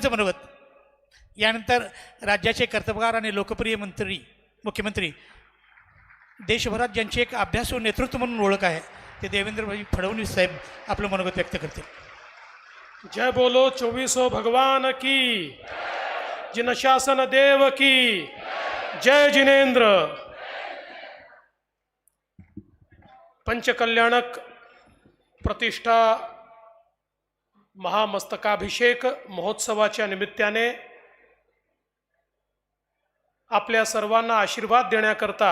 त्यांचं मनोगत. यानंतर राज्याचे कर्तबगार आणि लोकप्रिय मुख्यमंत्री, देशभरात ज्यांची एक अभ्यासू नेतृत्व म्हणून ओळख आहे, ते देवेंद्रभाई फडणवीस साहेब आपलं मनोगत व्यक्त करतील. जय बोलो 24 भगवान की, जिन शासन देव की, जय जिनेंद्र. पंचकल्याणक प्रतिष्ठा महामस्तकाभिषेक महोत्सवाच्या निमित्ताने आपल्या सर्वांना आशीर्वाद देण्याकरता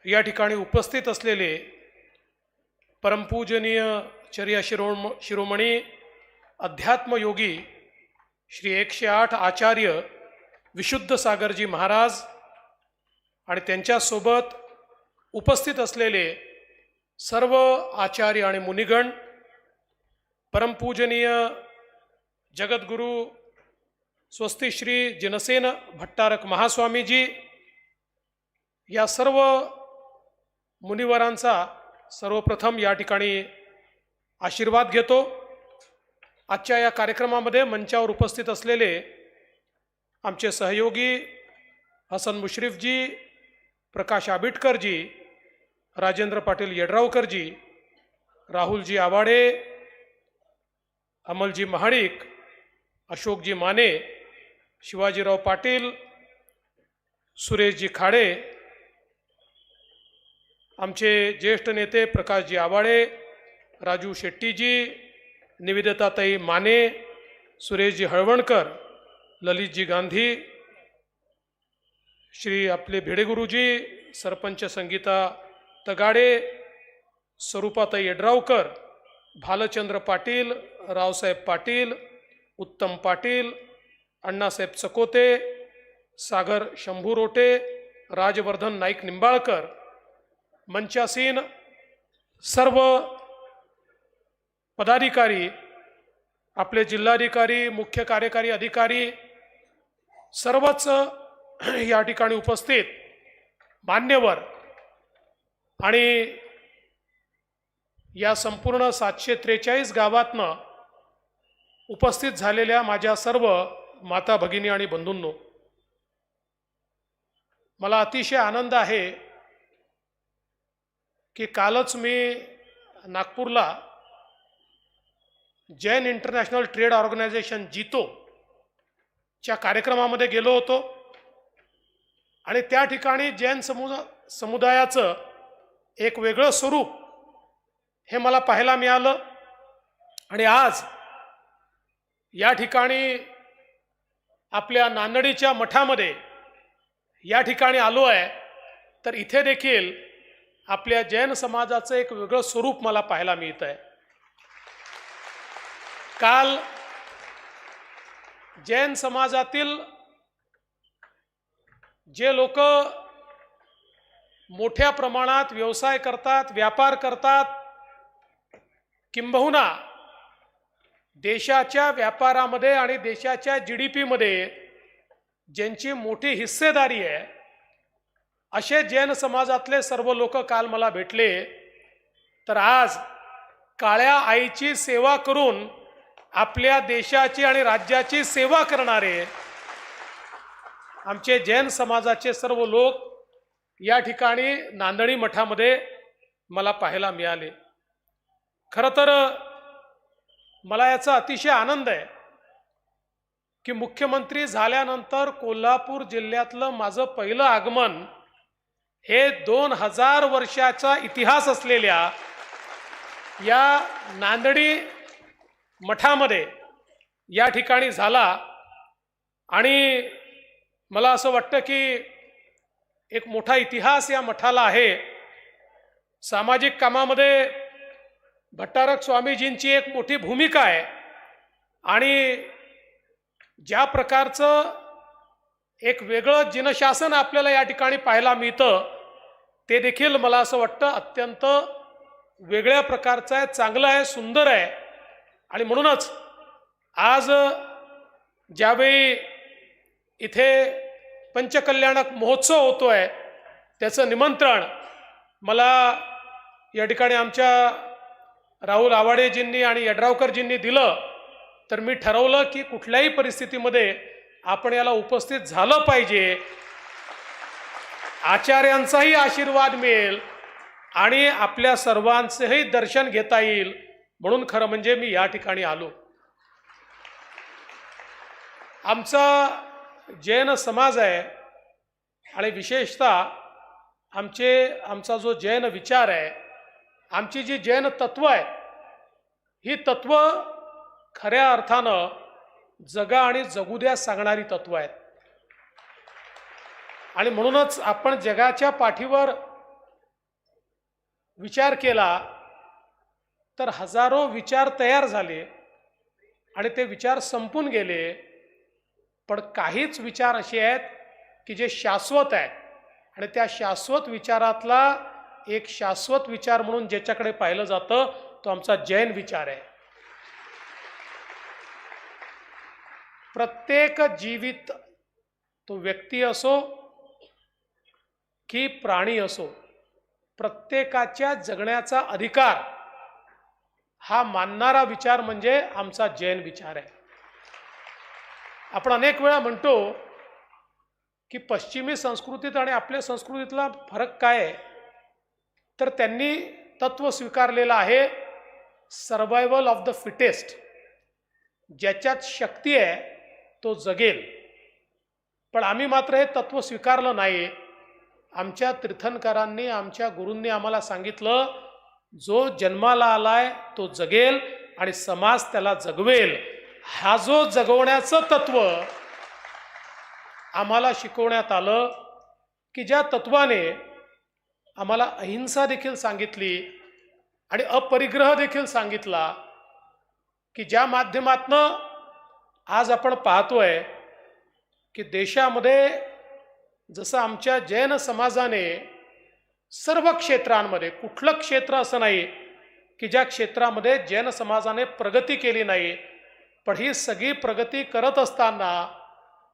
या ठिकाणी उपस्थित असलेले परमपूजनीय चर्या शिरोमणी अध्यात्मयोगी श्री 108 आचार्य विशुद्ध सागरजी महाराज आणि त्यांच्यासोबत उपस्थित असलेले सर्व आचार्य आणि मुनिगण, परमपूजनीय जगद्गुरु स्वस्ती श्री जिनसेन भट्टारक महास्वामीजी, या सर्व मुनिवरांचा सर्वप्रथम या ठिकाणी आशीर्वाद घेतो. आजच्या या कार्यक्रमामध्ये मंचावर उपस्थित असलेले आमचे सहयोगी हसन मुश्रीफजी, प्रकाश आबिटकरजी, राजेंद्र पाटील येड्रावकरजी, राहुलजी आवाडे, अमलजी महाडिक, अशोकजी माने, शिवाजीराव पाटील, सुरेशजी खाडे, आमचे ज्येष्ठ नेते प्रकाशजी आवाडे, राजू शेट्टीजी, निवेदिताताई माने, सुरेशजी हळवणकर, ललितजी गांधी, श्री आपले भिडेगुरुजी, सरपंच संगीता तगाडे, स्वरूपाताई येड्रावकर, भालचंद्र पाटील, रावसाहेब पाटील, उत्तम पाटील, अण्णासाहेब चकोते, सागर शंभू रोटे, राजवर्धन नाईक निंबाळकर, मंचासीन सर्व पदाधिकारी, आपले जिल्हाधिकारी, मुख्य कार्यकारी अधिकारी, सर्वच या ठिकाणी उपस्थित मान्यवर आणि या संपूर्ण 743 गावातनं उपस्थित झालेल्या माझ्या सर्व माता भगिनी आणि बंधूंनो, मला अतिशय आनंद आहे की कालच मी नागपूरला जैन इंटरनॅशनल ट्रेड ऑर्गनायझेशन जितो च्या कार्यक्रमामध्ये गेलो होतो आणि त्या ठिकाणी जैन समुदायाचं एक वेगळं स्वरूप हे मला पाहायला मिळालं. आणि आज या ठिकाणी आपल्या नांदडीच्या मठामध्ये या ठिकाणी आलो आहे, तर इथे देखील आपल्या जैन समाजाचं एक वेगळं स्वरूप मला पाहायला मिळत आहे. काल जैन समाजातील जे लोक मोठ्या प्रमाणात व्यवसाय करतात, व्यापार करतात, किंबहुना देशाच्या व्यापारामध्ये आणि देशाच्या GDP मध्ये ज्यांची मोठी हिस्सेदारी आहे, असे जैन समाजातले सर्व लोक काल मला भेटले. तर आज काळ्या आईची सेवा करून आपल्या देशाची आणि राज्याची सेवा करणारे आमचे जैन समाजाचे सर्व लोक या ठिकाणी नांदणी मठामध्ये मला पाहायला मिळाले. खरं तर मला याचा अतिशय आनंद आहे की मुख्यमंत्री झाल्यानंतर कोल्हापूर जिल्ह्यातलं माझं पहिलं आगमन हे 2000 वर्षाचा इतिहास असलेल्या या नांदणी मठामध्ये या ठिकाणी झाला. आणि मला असं वाटतं की एक मोठा इतिहास या मठाला आहे. सामाजिक कामामध्ये भट्टारक स्वामीजींची एक मोठी भूमिका आहे आणि ज्या प्रकारचं एक वेगळं जिनशासन आपल्याला या ठिकाणी पाहायला मिळतं, ते देखील मला असं वाटतं अत्यंत वेगळ्या प्रकारचं आहे, चांगलं आहे, सुंदर आहे. आणि म्हणूनच आज ज्यावेळी इथे पंचकल्याणक महोत्सव होतोय, त्याचं निमंत्रण मला या ठिकाणी आमच्या राहुल आवाडेजींनी आणि येड्रावकरजींनी दिलं. तर मी ठरवलं की कुठल्याही परिस्थितीमध्ये आपण याला उपस्थित झालं पाहिजे, आचार्यांचाही आशीर्वाद मिळेल आणि आपल्या सर्वांचेही दर्शन घेता येईल, म्हणून खरं म्हणजे मी या ठिकाणी आलो. आमचा जैन समाज आहे आणि विशेषतः आमचा जो जैन विचार आहे, आमची जी जैन तत्व आहे, ही तत्व खऱ्या अर्थानं जगा आणि जगू द्या सांगणारी तत्व आहेत. आणि म्हणूनच आपण जगाच्या पाठीवर विचार केला तर हजारो विचार तयार झाले आणि ते विचार संपून गेले, पण काहीच विचार असे आहेत की जे शाश्वत आहेत आणि त्या शाश्वत विचारातला एक शाश्वत विचार म्हणून ज्याच्याकडे पाहिलं जातं तो आमचा जैन विचार आहे. प्रत्येक जीवित, तो व्यक्ती असो की प्राणी असो, प्रत्येकाच्या जगण्याचा अधिकार हा मानणारा विचार म्हणजे आमचा जैन विचार आहे. आपण अनेक वेळा म्हणतो की पश्चिमी संस्कृतीत आणि आपल्या संस्कृतीतला फरक काय आहे, तर त्यांनी तत्व स्वीकारलेलं आहे सर्वायवल ऑफ द फिटेस्ट. ज्याच्यात शक्ती आहे तो जगेल. पण आम्ही मात्र हे तत्व स्वीकारलं नाही. आमच्या तीर्थंकरांनी, आमच्या गुरूंनी आम्हाला सांगितलं, जो जन्माला आलाय तो जगेल आणि समाज त्याला जगवेल. हा जो जगवण्याचं तत्व आम्हाला शिकवण्यात आलं, की ज्या तत्वाने आम्हाला अहिंसा देखील सांगितली आणि अपरिग्रह देखील सांगितला, की ज्या माध्यमातनं आज आपण पाहतोय की देशामध्ये जसं आमच्या जैन समाजाने सर्व क्षेत्रांमध्ये, कुठलं क्षेत्र असं नाही की ज्या क्षेत्रामध्ये जैन समाजाने प्रगती केली नाही, पण ही सगळी प्रगती करत असताना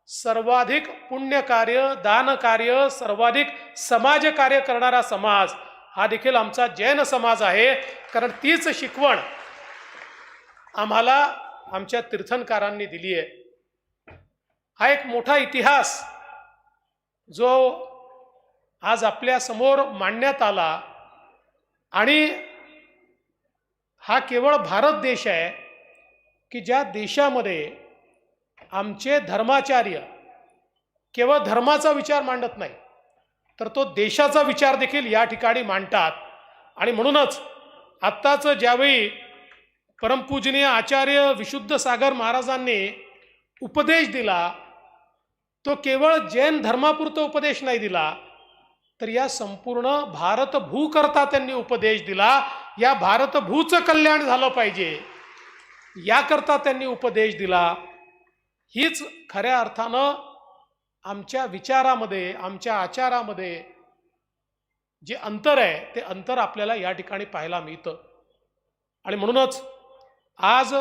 सर्वाधिक पुण्यकार्य, दानकार्य, सर्वाधिक समाजकार्य करणारा समाज हा देखील आमचा जैन समाज आहे. कारण तीच शिकवण आम्हाला आमच्या तीर्थंकरांनी दिली आहे. हा एक मोठा इतिहास जो आज आपल्या समोर मांडण्यात आला आणि हा केवळ भारत देश आहे की ज्या देशामध्ये आमचे धर्माचार्य केवळ धर्माचा विचार मांडत नाही, तर तो देशाचा विचार देखील या ठिकाणी मांडतात. आणि म्हणूनच आत्ताच ज्यावेळी परमपूजनीय आचार्य विशुद्ध सागर महाराजांनी उपदेश दिला, तो केवळ जैन धर्मापुरता उपदेश नाही दिला, तर या संपूर्ण भारतभू करता त्यांनी उपदेश दिला. या भारतभूचं कल्याण झालं पाहिजे याकरता त्यांनी उपदेश दिला. हीच खऱ्या अर्थानं आमच्या विचारामध्ये, आमच्या आचारामध्ये जे अंतर आहे ते अंतर आपल्याला या ठिकाणी पाहायला मिळतं. आणि म्हणूनच आज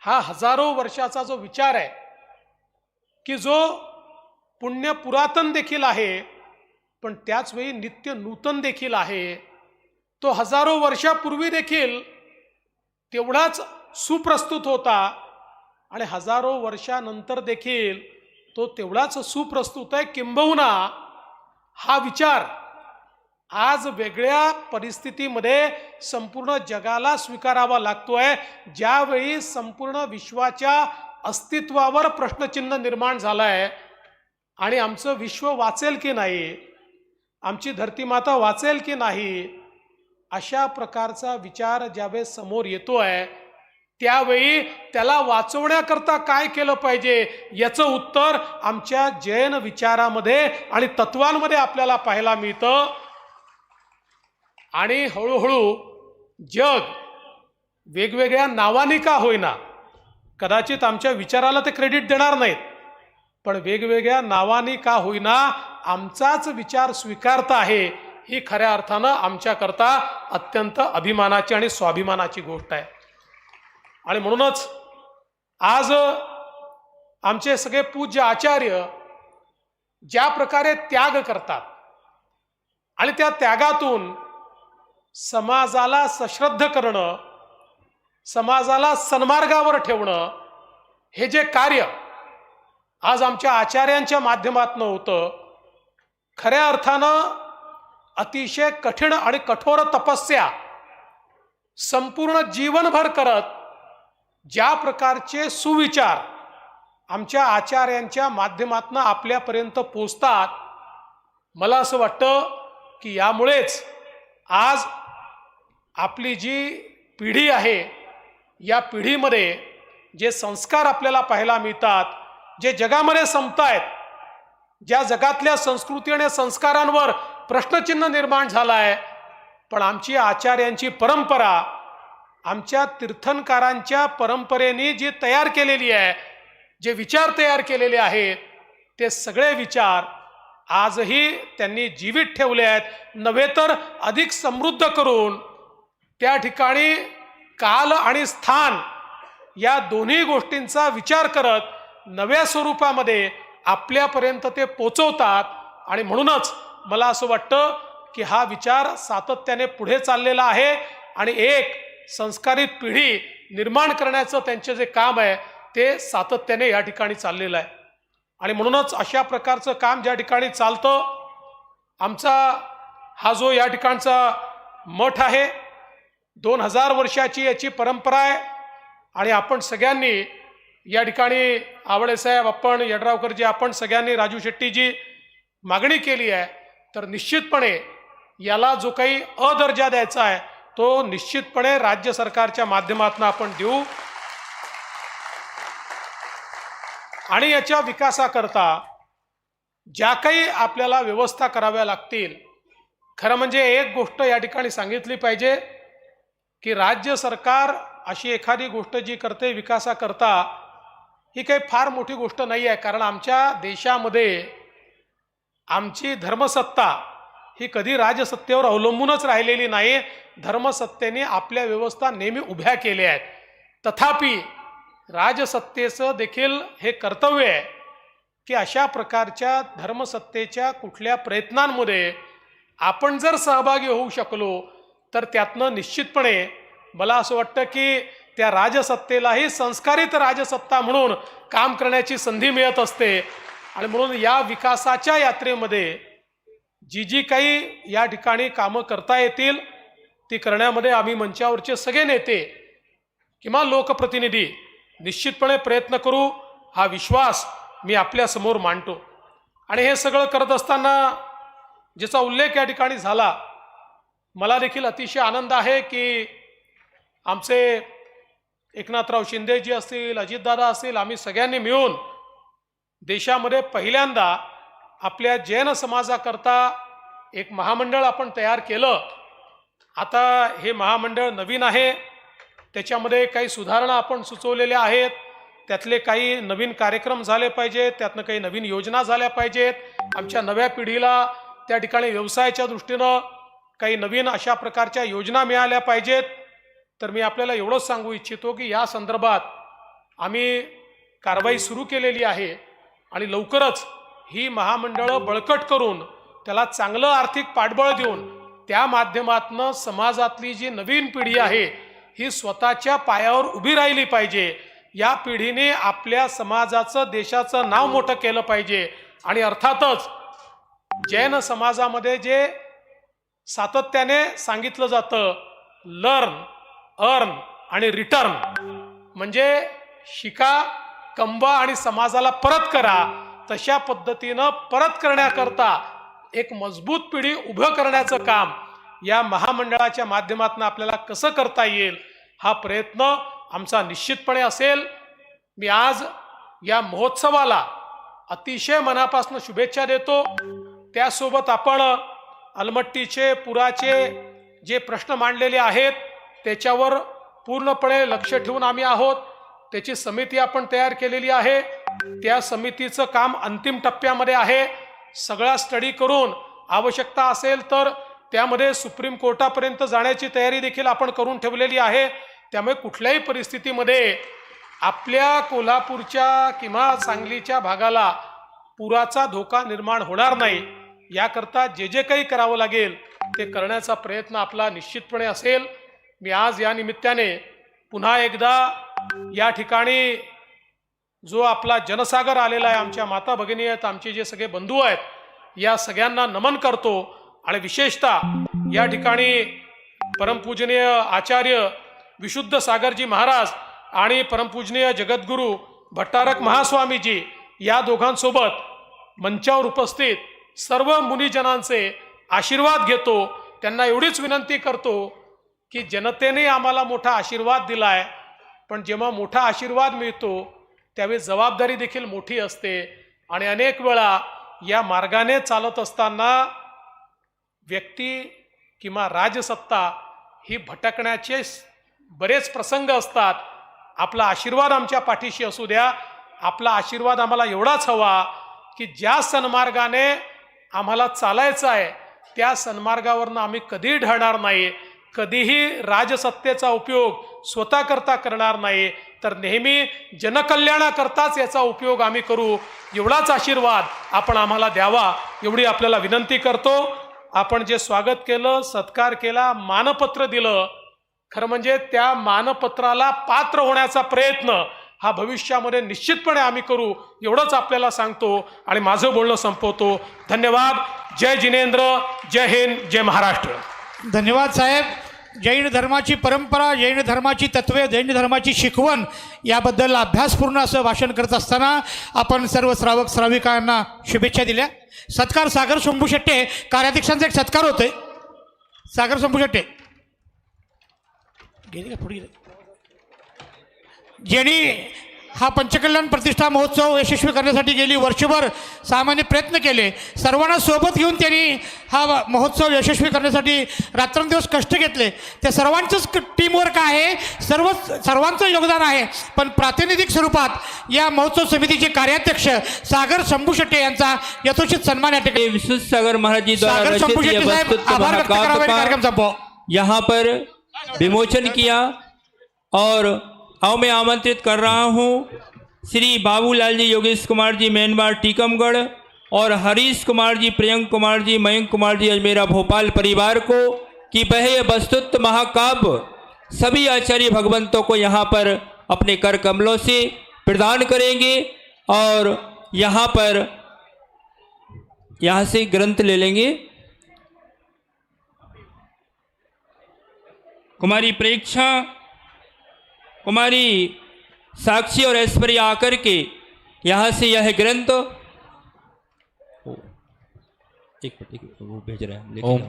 हा हजारो वर्षाचा जो विचार आहे की जो पुण्य पुरातन देखील आहे पण त्याच वेळी नित्य नूतन देखील आहे, तो हजारो वर्षापूर्वी देखील तेवढाच सुप्रस्तुत होता आणि हजारो वर्षानंतर देखील तो तेवढाच सुप्रस्तुत आहे. किंबहुना हा विचार आज वेगळ्या परिस्थितीमध्ये संपूर्ण जगाला स्वीकारावा लागतोय, ज्यावेळी संपूर्ण विश्वाच्या अस्तित्वावर प्रश्नचिन्ह निर्माण झालाय आणि आमचं विश्व वाचेल की नाही, आमची धरतीमाता वाचेल की नाही, अशा प्रकारचा विचार ज्यावेळेस समोर येतोय त्यावेळी त्याला वाचवण्याकरता काय केलं पाहिजे याचं उत्तर आमच्या जैन विचारामध्ये आणि तत्वांमध्ये आपल्याला पाहायला मिळतं. आणि हळूहळू जग वेगवेगळ्या नावाने का होईना, कदाचित आमच्या विचाराला ते क्रेडिट देणार नाहीत, पण वेगवेगळ्या नावाने का होईना आमचाच विचार स्वीकारता आहे, ही खऱ्या अर्थानं आमच्याकरता अत्यंत अभिमानाची आणि स्वाभिमानाची गोष्ट आहे. आणि म्हणूनच आज आमचे सगळे पूज्य आचार्य ज्या प्रकारे त्याग करतात आणि त्या त्यागातून समाजाला सश्रद्ध करणं, समाजाला सन्मार्गावर ठेवणं, हे जे कार्य आज आमच्या आचार्यांच्या माध्यमातून होतं, खऱ्या अर्थानं अतिशय कठीण आणि कठोर तपस्या संपूर्ण जीवनभर करत ज्या प्रकारचे सुविचार आमच्या आचार्यांच्या माध्यमातून आपल्यापर्यंत पोचतात, मला असं वाटतं की यामुळेच आज आपली जी पिढी आहे, या पिढीमध्ये जे संस्कार आपल्याला पाहायला मिळतात, जे जगामध्ये संपतायत, ज्या जगातल्या संस्कृती आणि संस्कारांवर प्रश्नचिन्ह निर्माण झाला आहे, पण आमची आचार्यांची परंपरा, आमच्या तीर्थंकरांच्या परंपरेने जी तयार केलेली आहे, जे विचार तयार केलेले आहेत, ते सगळे विचार आजही त्यांनी जीवित ठेवले आहेत, नव्हे तर अधिक समृद्ध करून त्या ठिकाणी काल आणि स्थान या दोन्ही गोष्टींचा विचार करत नव्या स्वरूपामध्ये आपल्यापर्यंत ते पोचवतात. आणि म्हणूनच मला असं वाटतं की हा विचार सातत्याने पुढे चाललेला आहे आणि एक संस्कारित पिढी निर्माण करण्याचं त्यांचे जे काम आहे ते सातत्याने या ठिकाणी चाललेलं आहे. आणि म्हणूनच अशा प्रकारचं काम ज्या ठिकाणी चालतं, आमचा हा जो या ठिकाणचा मठ आहे, 2000 वर्षाची याची परंपरा आहे. आणि आपण सगळ्यांनी या ठिकाणी आवळे साहेब, आपण यड्रावकरजी, आपण सगळ्यांनी, राजू शेट्टीजी मागणी केली आहे, तर निश्चितपणे याला जो काही अदर्जा द्यायचा आहे तो निश्चितपणे राज्य सरकारच्या माध्यमातून आपण देऊ. आणि याच्या विकासाकरता ज्या काही आपल्याला व्यवस्था कराव्या लागतील, खरं म्हणजे एक गोष्ट या ठिकाणी सांगितली पाहिजे की राज्य सरकार अशी एखादी गोष्ट जी करते विकासाकरता, ही काही फार मोठी गोष्ट नाही आहे. कारण आमच्या देशामध्ये आमची धर्मसत्ता ही कधी राजसत्तेवर अवलंबूनच राहिलेली नाही. धर्मसत्तेने आपल्या व्यवस्था नेहमी उभ्या केल्या आहेत. तथापि राजसत्तेचं देखील हे कर्तव्य आहे की अशा प्रकारच्या धर्मसत्तेच्या कुठल्या प्रयत्नांमध्ये आपण जर सहभागी होऊ शकलो तर त्यातनं निश्चितपणे मला असं वाटतं की त्या राजसत्तेलाही संस्कारित राजसत्ता म्हणून काम करण्याची संधी मिळत असते. आणि म्हणून या विकासाच्या यात्रेमध्ये जी जी काही या ठिकाणी कामं करता येतील ती करण्यामध्ये आम्ही मंचावरचे सगळे नेते किंवा लोकप्रतिनिधी निश्चितपणे प्रयत्न करू, हा विश्वास मी आपल्यासमोर मांडतो. आणि हे सगळं करत असताना ज्याचा उल्लेख या ठिकाणी झाला, मला देखील अतिशय आनंद आहे की आमचे एकनाथराव शिंदेजी असतील, अजितदादा असतील, आम्ही सगळ्यांनी मिळून देशामध्ये पहिल्यांदा आपल्या जैन समाजाकरता एक महामंडळ आपण तयार केलं. आता हे महामंडळ नवीन आहे, त्याच्यामध्ये काही सुधारणा आपण सुचवलेल्या आहेत, त्यातले काही नवीन कार्यक्रम झाले पाहिजेत, त्यातनं काही नवीन योजना झाल्या पाहिजेत. आमच्या नव्या पिढीला त्या ठिकाणी व्यवसायाच्या दृष्टीनं काही नवीन अशा प्रकारच्या योजना मिळाल्या पाहिजेत. तर मी आपल्याला एवढंच सांगू इच्छितो की या संदर्भात आम्ही कारवाई सुरू केलेली आहे आणि लवकरच ही महामंडळं बळकट करून त्याला चांगलं आर्थिक पाठबळ देऊन त्या माध्यमातून समाजातली जी नवीन पिढी आहे ही स्वतःच्या पायावर उभी राहिली पाहिजे. या पिढीने आपल्या समाजाचं, देशाचं नाव मोठं केलं पाहिजे. आणि अर्थातच जैन समाजामध्ये जे सातत्याने सांगितलं जातं, लर्न, अर्न आणि रिटर्न, म्हणजे शिका, कमवा आणि समाजाला परत करा, तशा पद्धतीनं परत करण्याकरता एक मजबूत पिढी उभं करण्याचं काम या महामंडळाच्या माध्यमातून आपल्याला कसं करता येईल, हा प्रयत्न आमचा निश्चितपणे असेल. मी आज या महोत्सवाला अतिशय मनापासून शुभेच्छा देतो. त्यासोबत आपण अलमट्टीचे, पुराचे जे प्रश्न मांडलेले आहेत त्याच्यावर पूर्णपणे लक्ष ठेवून आम्ही आहोत. त्याची समिती आपण तयार केलेली आहे. त्या समितीचं काम अंतिम टप्प्यामध्ये आहे. सगळा स्टडी करून आवश्यकता असेल तर त्यामध्ये सुप्रीम कोर्टापर्यंत जाण्याची तयारी देखील आपण करून ठेवलेली आहे. त्यामुळे कुठल्याही परिस्थितीमध्ये आपल्या कोल्हापूरच्या किंवा सांगलीच्या भागाला पुराचा धोका निर्माण होणार नाही, याकरता जे जे काही करावं लागेल ते करण्याचा प्रयत्न आपला निश्चितपणे असेल. मी आज या निमित्ताने पुन्हा एकदा या ठिकाणी जो आपला जनसागर आलेला आहे, आमच्या माता भगिनी आहेत, आमचे जे सगळे बंधू आहेत, या सगळ्यांना नमन करतो. आणि विशेषतः या ठिकाणी परमपूजनीय आचार्य विशुद्ध सागरजी महाराज आणि परमपूजनीय जगद्गुरू भट्टारक महास्वामीजी या दोघांसोबत मंचावर उपस्थित सर्व मुनिजनांचे आशीर्वाद घेतो. त्यांना एवढीच विनंती करतो की जनतेने आम्हाला मोठा आशीर्वाद दिलाय, पण जेव्हा मोठा आशीर्वाद मिळतो त्यावेळी जबाबदारी देखील मोठी असते. आणि अनेक वेळा या मार्गाने चालत असताना व्यक्ती किंवा राजसत्ता ही भटकण्याचे बरेच प्रसंग असतात. आपला आशीर्वाद आमच्या पाठीशी असू द्या. आपला आशीर्वाद आम्हाला एवढाच हवा की ज्या सन्मार्गाने आम्हाला चालायचं आहे त्या सन्मार्गावरनं आम्ही कधीही ढळणार नाही, कधीही राजसत्तेचा उपयोग स्वतःकरता करणार नाही, तर नेहमी जनकल्याणाकरताच याचा उपयोग आम्ही करू. एवढाच आशीर्वाद आपण आम्हाला द्यावा एवढी आपल्याला विनंती करतो. आपण जे स्वागत केलं, सत्कार केला, मानपत्र दिलं, खरं म्हणजे त्या मानपत्राला पात्र होण्याचा प्रयत्न हा भविष्यामध्ये निश्चितपणे आम्ही करू एवढंच आपल्याला सांगतो आणि माझं बोलणं संपवतो. धन्यवाद. जय जिनेंद्र, जय हिंद, जय महाराष्ट्र. धन्यवाद साहेब. जैन धर्माची परंपरा, जैन धर्माची तत्त्वे, जैन धर्माची शिकवण याबद्दल अभ्यासपूर्ण असं भाषण करत असताना आपण सर्व श्रावक श्राविकांना शुभेच्छा दिल्या. सत्कार सागर शंभू शेट्टे कार्याध्यक्षांचा एक सत्कार होतोय. सागर शंभू शेट्टे गेली का? पुढे गेले. ज्यांनी हा पंचकल्याण प्रतिष्ठा महोत्सव यशस्वी करण्यासाठी गेली वर्षभर सामान्य प्रयत्न केले, सर्वांना सोबत घेऊन त्यांनी हा महोत्सव यशस्वी करण्यासाठी रात्रंदिवस कष्ट घेतले. त्या सर्वांचंच टीमवर्क आहे, सर्वांचं योगदान आहे. पण प्रातिनिधिक स्वरूपात या महोत्सव समितीचे कार्याध्यक्ष सागर शंभू शेट्टे यांचा यथोचित सन्मान या ठिकाणी विशुद्ध सागर महाराज जी द्वारा सागर शंभू रचित शेट्टे साहेब वस्तुत्व आभार व्यक्त महाकाव्य करावे, का कार्यक्रम संपवा. यहाँ पर विमोचन किया और अब मैं आमंत्रित कर रहा हूँ श्री बाबूलाल जी, योगेश कुमार जी मैनबार टीकमगढ़ और हरीश कुमार जी, प्रियंक कुमार जी, मयंक कुमार जी अजमेरा भोपाल परिवार को कि वह वस्तुत्व महाकाव्य सभी आचार्य भगवंतों को यहाँ पर अपने कर कमलों से प्रदान करेंगे और यहाँ पर यहाँ से ग्रंथ ले लेंगे. कुमारी प्रेक्षा, कुमारी साक्षी और ऐश्वर्या आकर के यहाँ से यह ग्रंथ एक वो भेज रहे हैं लेके आओ.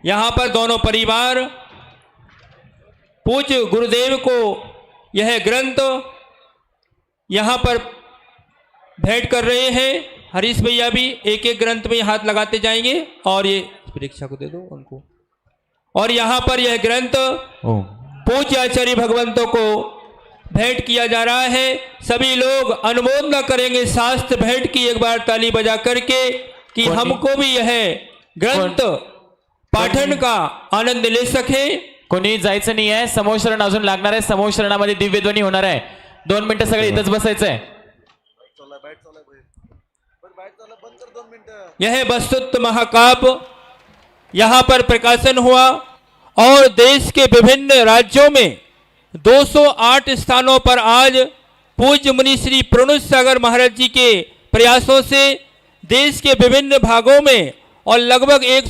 यहाँ पर दोनों परिवार पूज्य गुरुदेव को यह ग्रंथ यहाँ पर भेंट कर रहे हैं. हरीश भैया भी एक एक ग्रंथ में हाथ लगाते जाएंगे और ये परीक्षा को दे दो उनको. और यहाँ पर यह ग्रंथ पूज्य आचार्य भगवंतों को भेंट किया जा रहा है. सभी लोग अनुमोदन करेंगे शास्त्र भेंट की एक बार ताली बजा करके कि हमको भी यह ग्रंथ पाठन का आनंद ले सके. कोणी जायचं नाही आहे. समोशरण अजून लागणार आहे. समोशरणामध्ये दिव्यध्वनी होणार आहे. 2 मिनिटं सगळे इथंच बसायचंय. यह वस्तुत्व महाकाव्य यहाँ पर प्रकाशन हुआ और देश के विभिन्न राज्यों में 208 स्थानों पर आज पूज्य मुनि श्री प्रणुत सागर महाराज जी के प्रयासों से देश के विभिन्न भागों में और लगभग 100